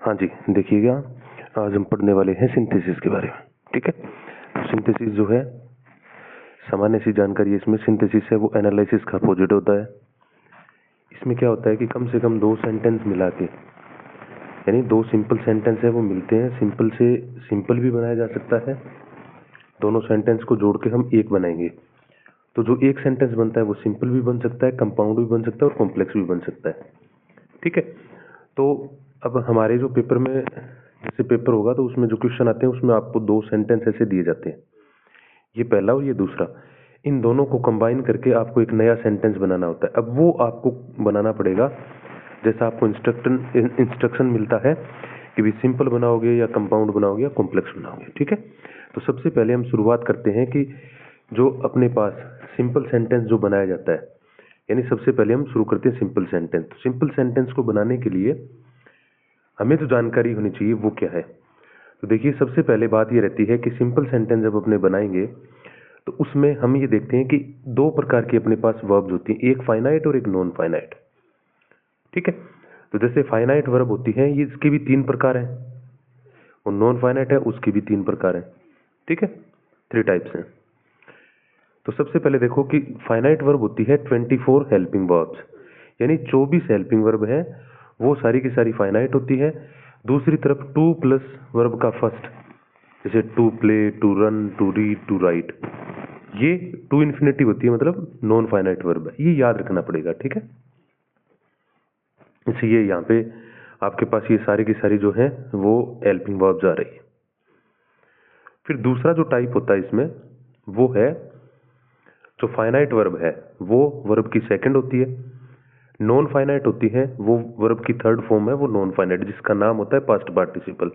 हाँ जी, देखिएगा, आज हम पढ़ने वाले हैं सिंथेसिस के बारे में। ठीक है, तो सिंथेसिस जो है सामान्य सी जानकारी है। इसमें सिंथेसिस है वो एनालिसिस का अपोजिट होता है। इसमें क्या होता है कि कम से कम दो सेंटेंस मिला के, यानी दो सिंपल सेंटेंस है वो मिलते हैं, सिंपल से सिंपल भी बनाया जा सकता है। दोनों सेंटेंस को जोड़ के हम एक बनाएंगे तो जो एक सेंटेंस बनता है वो सिंपल भी बन सकता है, कंपाउंड भी बन सकता है और कॉम्प्लेक्स भी बन सकता है। ठीक है, तो अब हमारे जो पेपर में जैसे पेपर होगा तो उसमें जो क्वेश्चन आते हैं उसमें आपको दो सेंटेंस ऐसे दिए जाते हैं, ये पहला और ये दूसरा। इन दोनों को कंबाइन करके आपको एक नया सेंटेंस बनाना होता है। अब वो आपको बनाना पड़ेगा जैसा आपको इंस्ट्रक्शन मिलता है कि भी सिंपल बनाओगे या कंपाउंड बनाओगे या कॉम्प्लेक्स बनाओगे। ठीक है, तो सबसे पहले हम शुरुआत करते हैं कि जो अपने पास सिंपल सेंटेंस जो बनाया जाता है, यानी सबसे पहले हम शुरू करते हैं सिंपल सेंटेंस। तो सिंपल सेंटेंस को बनाने के लिए हमें जो जानकारी होनी चाहिए वो क्या है। तो देखिए, सबसे पहले बात ये रहती है कि सिंपल सेंटेंस जब अपने बनाएंगे तो उसमें हम ये देखते हैं कि दो प्रकार की अपने पास वर्ब्स होती हैं, एक फाइनाइट और एक नॉन फाइनाइट। ठीक है, तो जैसे फाइनाइट वर्ब होती है ये, इसके भी तीन प्रकार हैं, और नॉन फाइनाइट है उसके भी तीन प्रकार हैं। ठीक है, 3 टाइप्स हैं। तो सबसे पहले देखो कि फाइनाइट वर्ब होती है 24 हेल्पिंग वर्ब्स, यानी 24 हेल्पिंग वर्ब है, वो सारी की सारी फाइनाइट होती है। दूसरी तरफ 2 प्लस वर्ब का फर्स्ट, जैसे to play, to run, to read, to write, ये टू इन्फिनेटिव होती है, मतलब नॉन फाइनाइट वर्ब है। ये याद रखना पड़ेगा। ठीक है, इसलिए यहाँ पे आपके पास ये सारी की सारी जो है वो हेल्पिंग वर्ब्स आ रही है। फिर दूसरा जो टाइप होता है इसमें वो है जो फाइनाइट वर्ब है, वो वर्ब की सेकंड होती है। नॉन फाइनाइट होती है वो वर्ब की थर्ड फॉर्म है, वो नॉन फाइनाइट, जिसका नाम होता है पास्ट पार्टिसिपल,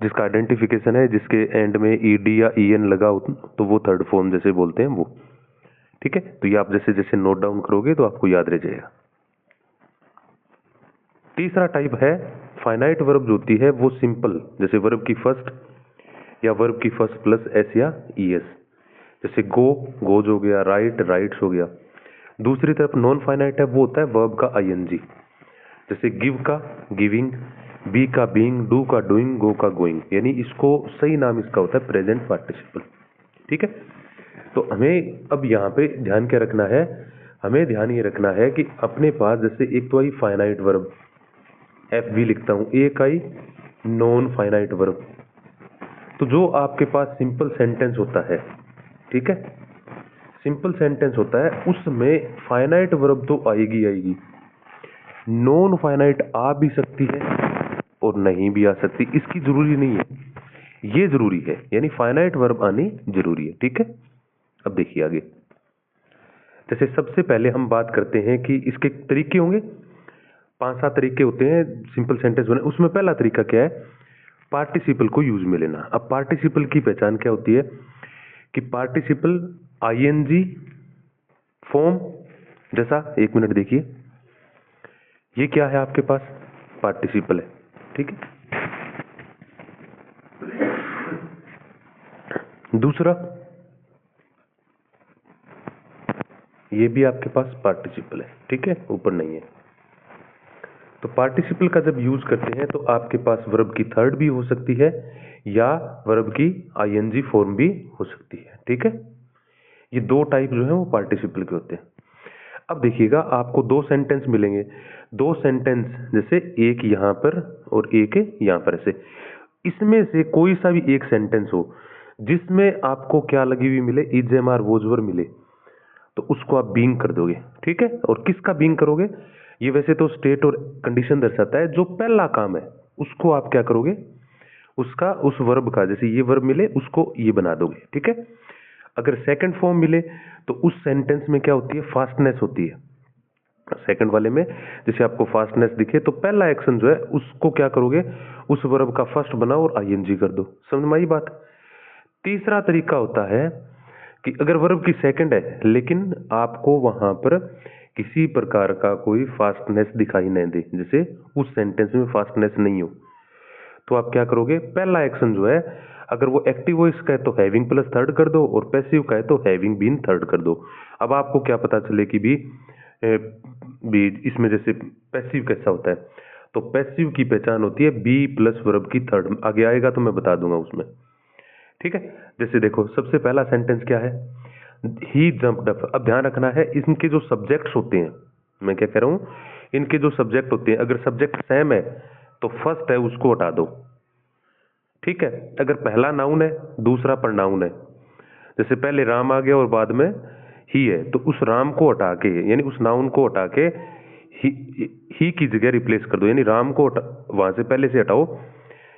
जिसका आइडेंटिफिकेशन है जिसके एंड में ईडी या ईएन लगा हो तो वो थर्ड फॉर्म जैसे बोलते हैं वो। ठीक है, तो ये आप जैसे जैसे नोट डाउन करोगे तो आपको याद रह जाएगा। तीसरा टाइप है फाइनाइट वर्ब जो होती है वो सिंपल, जैसे वर्ब की फर्स्ट या वर्ब की फर्स्ट प्लस एस या ईएस, जैसे गो, गोज हो गया, राइट, राइट्स हो गया। दूसरी तरफ नॉन फाइनाइट है वो होता है वर्ब का आईएनजी, जैसे गिव का गिविंग, बी का बीइंग, डू का डूइंग, गो का गोइंग, यानी इसको सही नाम इसका होता है प्रेजेंट पार्टिसिपल। ठीक है, तो हमें अब यहाँ पे ध्यान क्या रखना है, हमें ध्यान ये रखना है कि अपने पास जैसे एक तो आई फाइनाइट वर्ब, एफ वी लिखता हूं, एक आई नॉन फाइनाइट वर्ब। तो जो आपके पास सिंपल सेंटेंस होता है, ठीक है, सिंपल सेंटेंस होता है उसमें फाइनाइट वर्ब तो आएगी आएगी, नॉन फाइनाइट आ भी सकती है और नहीं भी आ सकती, इसकी जरूरी नहीं है, ये जरूरी है, यानी फाइनाइट वर्ब आनी जरूरी है। ठीक है, अब देखिए आगे, जैसे सबसे पहले हम बात करते हैं कि इसके तरीके होंगे, 5-7 तरीके होते हैं सिंपल सेंटेंस बने। उसमें पहला तरीका क्या है, पार्टिसिपल को यूज में लेना। अब पार्टिसिपल की पहचान क्या होती है कि पार्टिसिपल आईएनजी फॉर्म, जैसा एक मिनट देखिए, ये क्या है आपके पास, पार्टिसिपल है। ठीक है, दूसरा ये भी आपके पास पार्टिसिपल है। ठीक है, ऊपर नहीं है। तो पार्टिसिपल का जब यूज करते हैं तो आपके पास वर्ब की थर्ड भी हो सकती है या वर्ब की आईएनजी फॉर्म भी हो सकती है। ठीक है, ये दो टाइप जो है वो पार्टिसिपल के होते हैं। अब देखिएगा, आपको दो सेंटेंस मिलेंगे, दो सेंटेंस जैसे एक यहां पर और एक यहां पर, ऐसे इसमें से कोई सा भी एक सेंटेंस हो जिसमें आपको क्या लगी हुई मिले, इज एम आर वोज वर मिले, तो उसको आप बीइंग कर दोगे। ठीक है, और किसका बीइंग करोगे, ये वैसे तो स्टेट और कंडीशन दर्शाता है, जो पहला काम है उसको आप क्या करोगे, उसका उस वर्ब का, जैसे ये वर्ब मिले उसको ये बना दोगे। ठीक है, अगर सेकंड फॉर्म मिले तो उस सेंटेंस में क्या होती है, फास्टनेस होती है। सेकंड वाले में जैसे आपको फास्टनेस दिखे तो पहला एक्शन जो है उसको क्या करोगे, उस वर्ब का फर्स्ट बनाओ और आईएनजी कर दो। समझ में आई बात। तीसरा तरीका होता है कि अगर वर्ब की सेकंड है लेकिन आपको वहां पर किसी प्रकार का कोई फास्टनेस दिखाई नहीं दे, जैसे उस सेंटेंस में फास्टनेस नहीं हो, तो आप क्या करोगे, पहला एक्शन जो है अगर वो एक्टिव वॉइस का है तो हैविंग प्लस थर्ड कर दो, और पैसिव का है तो हैविंग बीन थर्ड कर दो। अब आपको क्या पता चले कि भी इसमें जैसे पैसिव कैसा होता है, तो पैसिव की पहचान होती है बी प्लस वर्ब की थर्ड, आगे आएगा तो मैं बता दूंगा उसमें, ठीक है। जैसे देखो सबसे पहला सेंटेंस क्या है, ही जंप्ड अप। अब ध्यान रखना है इनके जो सब्जेक्ट्स होते हैं, मैं क्या कह रहा हूं, इनके जो सब्जेक्ट होते हैं अगर सब्जेक्ट सेम है तो फर्स्ट है उसको हटा दो, ठीक है। अगर पहला नाउन है दूसरा प्रनाउन है, जैसे पहले राम आ गया और बाद में ही है, तो उस राम को हटा के यानी उस नाउन को हटा के ही की जगह रिप्लेस कर दो, यानी राम को वहां से पहले से हटाओ,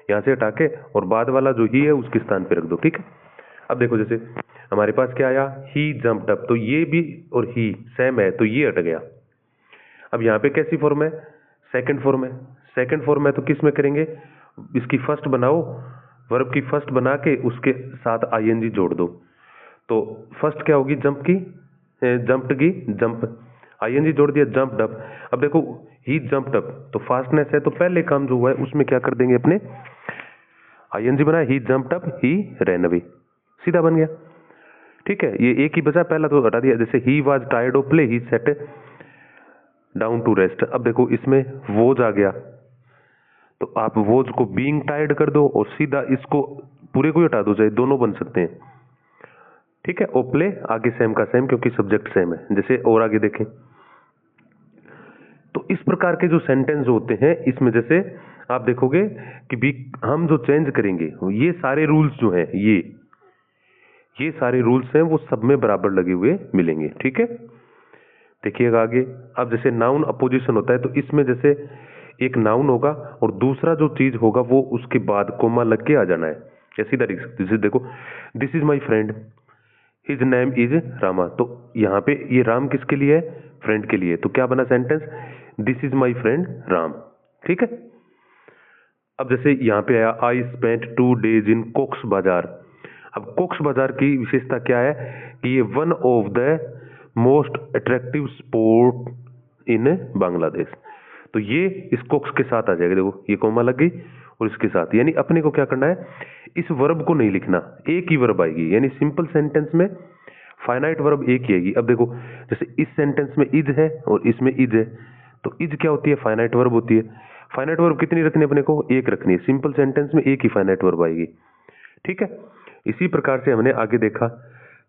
यहाँ से हटा के, और बाद वाला जो ही है उसके स्थान पे रख दो, ठीक है। अब देखो जैसे हमारे पास क्या आया, ही जंप्ड अप, तो ये भी और ही सेम है तो ये हट गया। अब यहाँ पे कैसी फॉर्म है, सेकंड फॉर्म है। सेकंड फॉर्म है तो किस में करेंगे, इसकी फर्स्ट बनाओ, वर्ब की फर्स्ट बना के उसके साथ आईएनजी जोड़ दो, तो फर्स्ट क्या होगी, जंप की, जंप्ड की जंप, आईएनजी जोड़ दिया, जंप्ड अप। अब देखो ही जंप्ड अप तो फास्टनेस है, तो पहले काम जो हुआ है उसमें क्या कर देंगे अपने, आईएनजी बनाया, ही जंप्ड अप ही रैन अवे, सीधा बन गया, ठीक है। ये एक ही बचा, पहला तो हटा दिया। जैसे ही was tired of play he set down to rest. अब देखो इसमें वोज आ गया, तो आप वोज को बीइंग टायर्ड कर दो और सीधा इसको पूरे को ही हटा दो, चाहे दोनों बन सकते हैं, ठीक है। ओ प्ले आगे सेम का सेम क्योंकि सब्जेक्ट सेम है। जैसे और आगे देखें तो इस प्रकार के जो सेंटेंस होते हैं इसमें जैसे आप देखोगे कि भी हम जो चेंज करेंगे ये सारे रूल्स जो हैं ये सारे रूल्स हैं वो सब में बराबर लगे हुए मिलेंगे, ठीक है। देखिएगा आगे, अब जैसे नाउन अपोजिशन होता है तो इसमें जैसे एक नाउन होगा और दूसरा जो चीज होगा वो उसके बाद कोमा लग के आ जाना है, कैसी तरीके से। जैसे देखो this is my friend, his name is Rama, तो यहाँ पे ये राम किसके लिए है, फ्रेंड के लिए, तो क्या बना sentence, this is my friend Ram, ठीक है। अब जैसे यहाँ पे आया I spent 2 days in Cokes बाजार। अब कोक्स बाजार की विशेषता क्या है कि ये one of the most attractive spot in Bangladesh, तो ये इस कोक्स के साथ आ जाएगा, देखो ये कोमा लग गई और इसके साथ, यानी अपने को क्या करना है, इस वर्ब को नहीं लिखना, एक ही वर्ब आएगी, यानी सिंपल सेंटेंस में फाइनाइट वर्ब एक ही आएगी। अब देखो जैसे इस सेंटेंस में इज है और इसमें इज है, तो इज क्या होती है, फाइनाइट वर्ब होती है। फाइनाइट वर्ब कितनी रखनी है अपने को, एक रखनी है, सिंपल सेंटेंस में एक ही फाइनाइट वर्ब आएगी, ठीक है। इसी प्रकार से हमने आगे देखा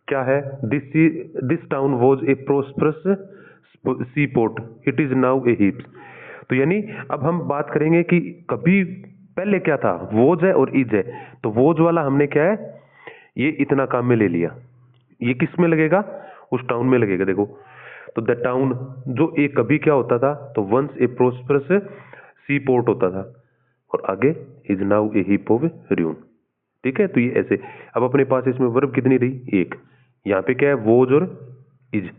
क्या है, this town was a prosperous sea port, it is now a heaps. तो यानी अब हम बात करेंगे कि कभी पहले क्या था, वोज है और इज है, तो वोज वाला हमने क्या है, ये इतना काम में ले लिया, ये किस में लगेगा, उस टाउन में लगेगा। देखो तो द टाउन जो एक कभी क्या होता था, तो once a prosperous sea port होता था, और आगे is now a heap of ruin, ठीक है। तो ये ऐसे, अब अपने पास इसमें वर्ब कितनी रही, एक, यहाँ पे क्या है, वोज और इज,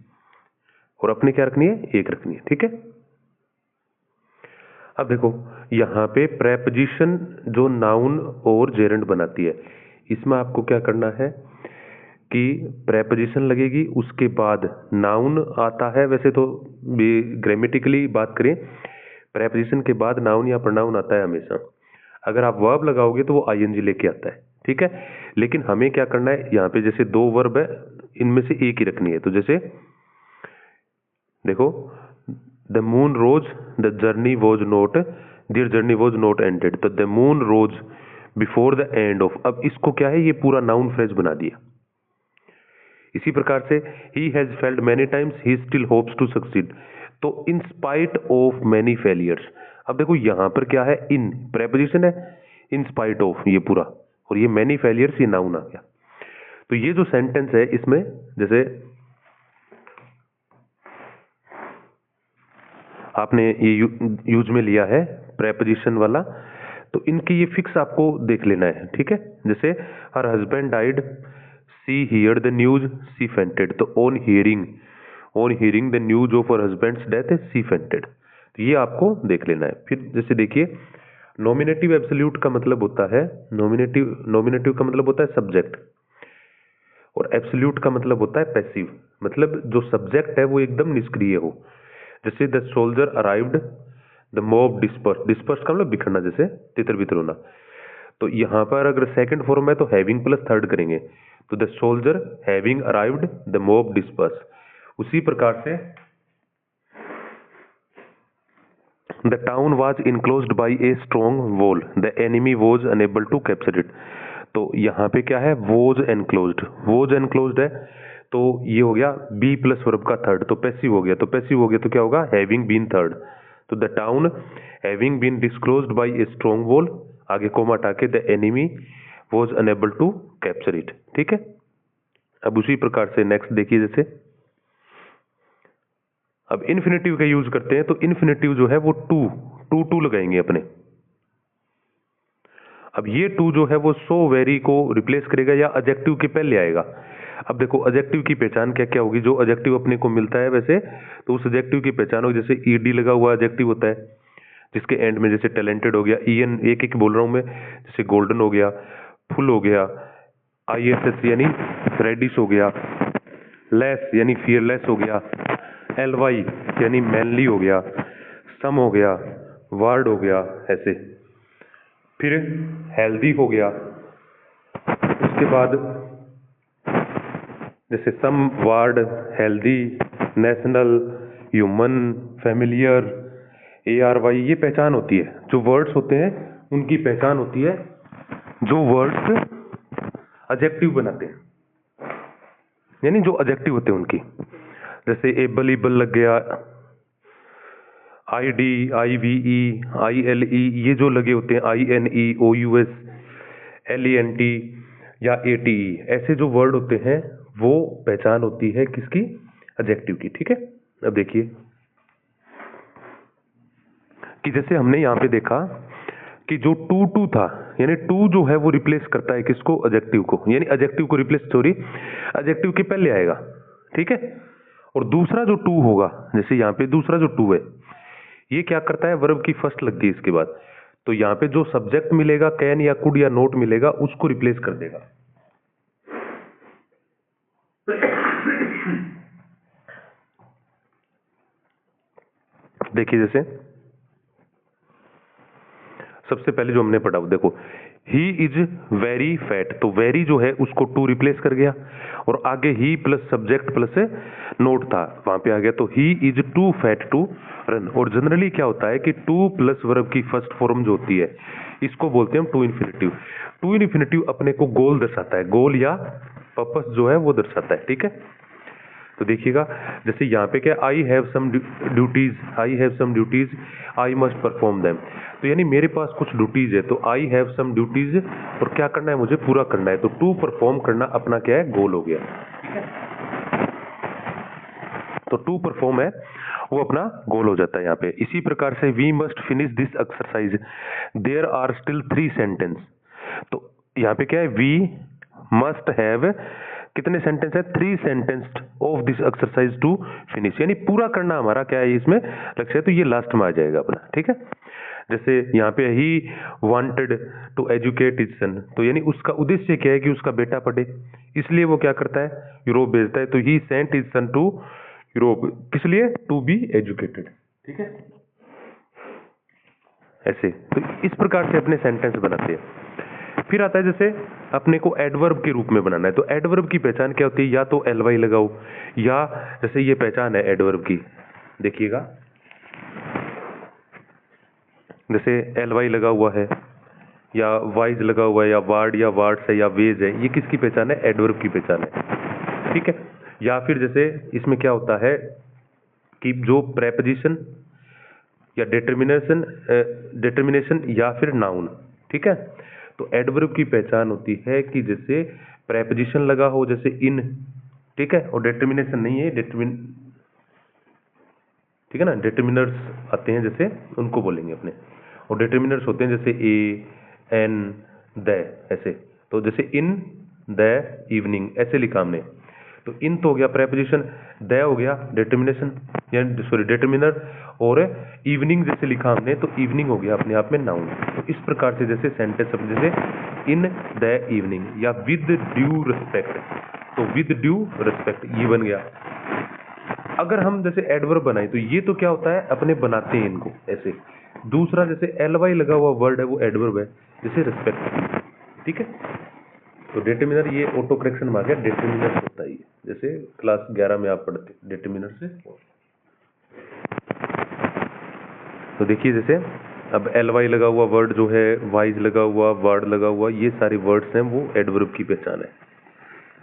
और अपने क्या रखनी है, एक रखनी है, ठीक है। अब देखो यहाँ पे प्रेपोजिशन जो नाउन और जेरेंड बनाती है, इसमें आपको क्या करना है कि प्रेपोजिशन लगेगी, उसके बाद नाउन आता है। वैसे तो ग्रामेटिकली बात करें प्रेपोजिशन के बाद नाउन या प्रोनाउन आता है हमेशा, अगर आप वर्ब लगाओगे तो वो आईएनजी लेके आता है, ठीक है। लेकिन हमें क्या करना है, यहाँ पे जैसे दो वर्ब है इनमें से एक ही रखनी है, तो जैसे देखो the moon rose the journey was not, their journey was not ended, तो the moon rose before the end of. अब इसको क्या है, ये पूरा नाउन फ्रेज बना दिया। इसी प्रकार से he has failed many times he still hopes to succeed, तो in spite of many failures. अब देखो यहाँ पर क्या है, इन प्रेपोजिशन है, इन स्पाइट ऑफ ये पूरा, और ये मेनी फेलियर्स ये नाउन आ गया। तो ये जो सेंटेंस है इसमें जैसे आपने ये यूज में लिया है प्रेपोजिशन वाला, तो इनकी ये फिक्स आपको देख लेना है, ठीक है। जैसे her husband died, she hear the news, she fainted, तो on hearing the news of her husband's death she fainted, तो ये आपको देख लेना है। फिर जैसे देखिए नॉमिनेटिव एब्सोल्यूट का मतलब होता है, नॉमिनेटिव का मतलब होता है सब्जेक्ट, और एब्सोल्यूट का मतलब होता है पैसिव, मतलब जो सब्जेक्ट है वो एकदम निष्क्रिय हो। जैसे the soldier arrived, the mob disperse, disperse का मतलब बिखरना, जैसे तितर बितर होना। तो यहाँ पर अगर सेकंड फॉर्म है तो हैविंग प्लस थर्ड करेंगे, तो the soldier having arrived, the mob disperse. उसी प्रकार से the town was enclosed by a strong wall, the enemy was unable to capture it. तो यहाँ पे क्या है, वॉज एनक्लोज्ड है, तो ये हो गया बी प्लस वर्ब का थर्ड, तो पैसिव हो गया, तो क्या होगा, हैविंग बीन थर्ड। तो the town having been disclosed by a strong wall, आगे कोमा हटा के the enemy was unable to capture it. ठीक है, अब उसी प्रकार से नेक्स्ट देखिए, जैसे अब इन्फिनेटिव का यूज करते हैं, तो इन्फिनेटिव जो है वो टू लगाएंगे अपने। अब ये टू जो है वो सो वेरी को रिप्लेस करेगा या एडजेक्टिव के पहले आएगा। अब देखो एडजेक्टिव की पहचान क्या क्या होगी, जो एडजेक्टिव अपने को मिलता है वैसे, तो उस एडजेक्टिव की पहचान होगी, जैसे ईडी लगा हुआ एडजेक्टिव होता है जिसके एंड में, जैसे टैलेंटेड हो गया, ईएन एक एक बोल रहा हूं मैं, जैसे गोल्डन हो गया, फुल हो गया, आईएसएस यानी रेडिश हो गया, लेस यानी फियरलेस हो गया, एलवाई यानी मैनली हो गया, सम हो गया, वार्ड हो गया, ऐसे। फिर हेल्दी हो गया, उसके बाद जैसे some, ward, healthy, national, human, familiar, ARY, ये पहचान होती है। जो वर्ड्स होते हैं उनकी पहचान होती है, जो वर्ड्स एडजेक्टिव बनाते हैं, यानी जो एडजेक्टिव होते हैं उनकी, जैसे एबल लग गया, ID, IVE, ILE, ये जो लगे होते हैं, INE, OUS, LENT या ATE, ऐसे जो वर्ड होते हैं वो पहचान होती है किसकी, एडजेक्टिव की। ठीक है, अब देखिए कि जैसे हमने यहाँ पे देखा कि जो टू था, यानी टू जो है वो रिप्लेस करता है किसको, एडजेक्टिव को, यानी एडजेक्टिव को रिप्लेस, एडजेक्टिव के पहले आएगा। ठीक है, और दूसरा जो टू होगा, जैसे यहाँ पे दूसरा जो टू है, ये क्या करता है, वर्ब की फर्स्ट लग गई इसके बाद, तो यहाँ पे जो सब्जेक्ट मिलेगा, कैन या कुड या नोट मिलेगा, उसको रिप्लेस कर देगा। देखिए जैसे सबसे पहले जो हमने पढ़ा, देखो ही इज वेरी फैट, तो वेरी जो है उसको टू रिप्लेस कर गया, और आगे he plus subject plus not था, वहां पे आ गया, तो he is too fat to run. और जनरली क्या होता है कि टू प्लस वर्ब की फर्स्ट फॉर्म जो होती है, इसको बोलते हैं हम टू इन्फिनेटिव। टू इन्फिनेटिव अपने को गोल दर्शाता है, गोल या पर्पस जो है वो दर्शाता है। ठीक है, तो देखिएगा जैसे यहाँ पे क्या, I have some duties, I must perform them, तो यानी मेरे पास कुछ ड्यूटीज है, तो आई हैव सम ड्यूटीज, और क्या करना है, मुझे पूरा करना है, तो टू परफॉर्म करना अपना क्या है, गोल हो गया। ठीक है, तो टू परफॉर्म है वो अपना गोल हो जाता है यहाँ पे। इसी प्रकार से we must finish this exercise, there are still 3 sentence, तो यहाँ पे क्या है, वी मस्ट हैव कितने सेंटेंस है, 3 sentence of this exercise to finish, यानी पूरा करना हमारा क्या है इसमें लक्ष्य है, तो ये लास्ट में आ जाएगा अपना। ठीक है, जैसे यहाँ पे he wanted to educate his son, तो यानी उसका उद्देश्य क्या है कि उसका बेटा पढ़े, इसलिए वो क्या करता है, यूरोप भेजता है, तो he sent his son to Europe, किस लिए, टू बी एजुकेटेड। ठीक है, ऐसे तो इस प्रकार से अपने सेंटेंस बनाते हैं। फिर आता है जैसे अपने को एडवर्ब के रूप में बनाना है, तो एडवर्ब की पहचान क्या होती है, या तो एलवाई लगाओ, या जैसे ये पहचान है एडवर्ब की, देखिएगा जैसे एलवाई लगा हुआ है, या वाइज लगा हुआ है, या वार्ड या वार्ड्स है, या वेज है, ये किसकी पहचान है, एडवर्ब की पहचान है। ठीक है, या फिर जैसे इसमें क्या होता है कि जो प्रेपोजिशन या डिटर्मिनेशन या फिर नाउन। ठीक है, तो एडवर्ब की पहचान होती है कि जैसे प्रेपोजिशन लगा हो, जैसे इन, ठीक है, और डिटर्मिनेशन नहीं है, ठीक है ना, डिटर्मिनर्स आते हैं जैसे, उनको बोलेंगे अपने, और डिटर्मिनर्स होते हैं जैसे ए, एन, द, ऐसे, तो जैसे इन द इवनिंग ऐसे लिखा हमने, तो इन तो हो गया प्रेपोजिशन, द हो गया डिटर्मिनेशन यानी सॉरी डिटर्मिनर, और इवनिंग जैसे लिखा हमने, तो इवनिंग हो गया अपने आप में नाउन। तो इस प्रकार से जैसे सेंटेंस जैसे इन द इवनिंग, या विद ड्यू रिस्पेक्ट, तो विद ड्यू रिस्पेक्ट ये बन गया। अगर हम जैसे एडवर्ब बनाए, तो ये तो क्या होता है, अपने बनाते हैं इनको ऐसे। दूसरा जैसे एलवाई लगा हुआ वर्ड है वो एडवर्ब है, जैसे रिस्पेक्ट। ठीक है, तो डिटर्मिनर ये ऑटो करेक्शन में आ गया, डिटर्मिनर होता है ये, जैसे क्लास 11 में आप पढ़ते डिटर्मिनर से। तो देखिए जैसे अब ly लगा हुआ वर्ड जो है, वाइज लगा हुआ वर्ड लगा हुआ, ये सारे वर्ड्स हैं वो एडवर्ब की पहचान है।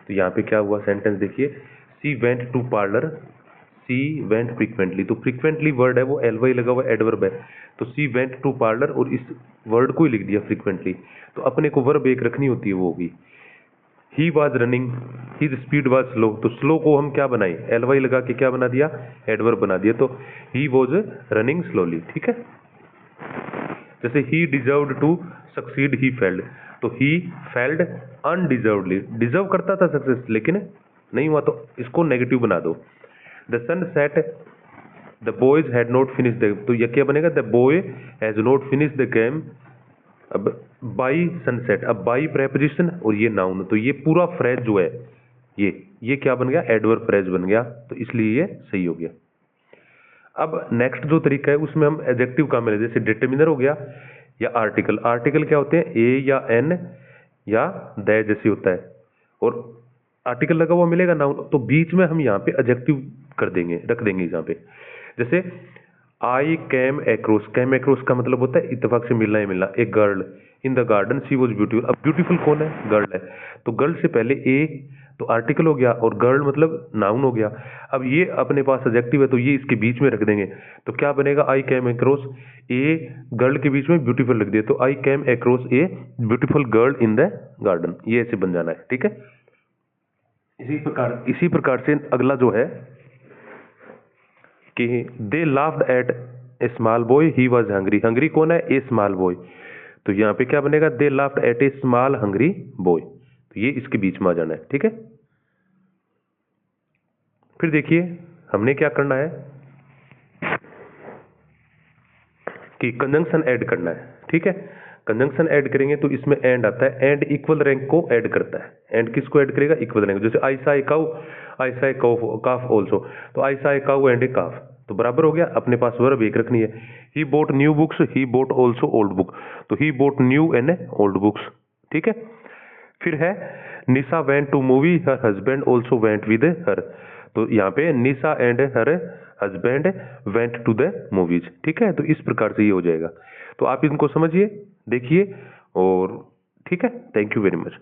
तो यहाँ पे क्या हुआ सेंटेंस देखिए, she went to parlour, she went frequently. तो फ्रीक्वेंटली वर्ड है वो ly लगा हुआ एडवर्ब है, तो सी वेंट टू पार्लर और इस वर्ड को ही लिख दिया फ्रीक्वेंटली। तो अपने को वर्ब एक रखनी होती है, वो होगी he was running, his speed was slow. तो स्लो को हम क्या बनाए, ly लगा के क्या बना दिया, एडवर्ब बना दिया। तो ही वॉज रनिंग स्लोली, ठीक है। जैसे he deserved to succeed, he failed, तो ही फेल्ड अनडिजर्वडली, डिजर्व करता था सक्सेस लेकिन नहीं हुआ, तो इसको नेगेटिव बना दो। The son set, the boys had not finish the, तो यह क्या बनेगा, the boy has not finish the game. अब बाई सनसेट, अब बाई प्रेपोजिशन और ये नाउन, तो ये पूरा फ्रेज जो है ये क्या बन गया, एडवर्ब फ्रेज बन गया, तो इसलिए ये सही हो गया। अब नेक्स्ट जो तरीका है उसमें हम एडजेक्टिव काम में, जैसे डिटरमिनर हो गया या आर्टिकल। आर्टिकल क्या होते हैं, ए या एन या द जैसे होता है, और आर्टिकल लगा हुआ मिलेगा नाउन, तो बीच में हम यहाँ पे एडजेक्टिव कर देंगे, रख देंगे यहाँ पे। जैसे I came across, came across का मतलब होता है इत्तेफाक से मिलना ही मिलना। A girl in the garden she was beautiful, अब ब्यूटीफुल कौन है, गर्ल है, तो गर्ल से पहले ए तो आर्टिकल हो गया और गर्ल मतलब नाउन हो गया। अब ये अपने पास एडजेक्टिव है तो ये इसके बीच में रख देंगे, तो क्या बनेगा, आई कैम एक्रोस ए गर्ल के बीच में ब्यूटीफुल लिख दिया, तो आई came across a beautiful girl in the garden, ये ऐसे बन जाना है, ठीक है। इसी प्रकार से अगला जो है कि they laughed at a small boy he was hungry, hungry कौन है, ए स्मॉल बॉय, तो यहाँ पे क्या बनेगा, they laughed at a small hungry boy, तो ये इसके बीच में आ जाना है, ठीक है। फिर देखिए हमने क्या करना है कि कंजंक्शन ऐड करना है, ठीक है। कंजंक्शन ऐड करेंगे तो इसमें एंड आता है, एंड इक्वल रैंक को ऐड करता है। एंड किसको ऐड करेगा, इक्वल रैंक, जैसे आई सा ए काउ, आई सा ए काफ ऑल्सो, तो आई सा ए काउ एंड ए काफ, तो बराबर हो गया। अपने पास वर्ब एक रखनी है। He bought new books, he bought also old book, तो he bought new and old books, ठीक है। फिर है Nisha went to movie, her husband also went with her, तो यहाँ पे Nisha and her husband went to the movies, ठीक है। तो इस प्रकार से ये हो जाएगा। तो आप इनको समझिए, देखिए और ठीक है। Thank you very much.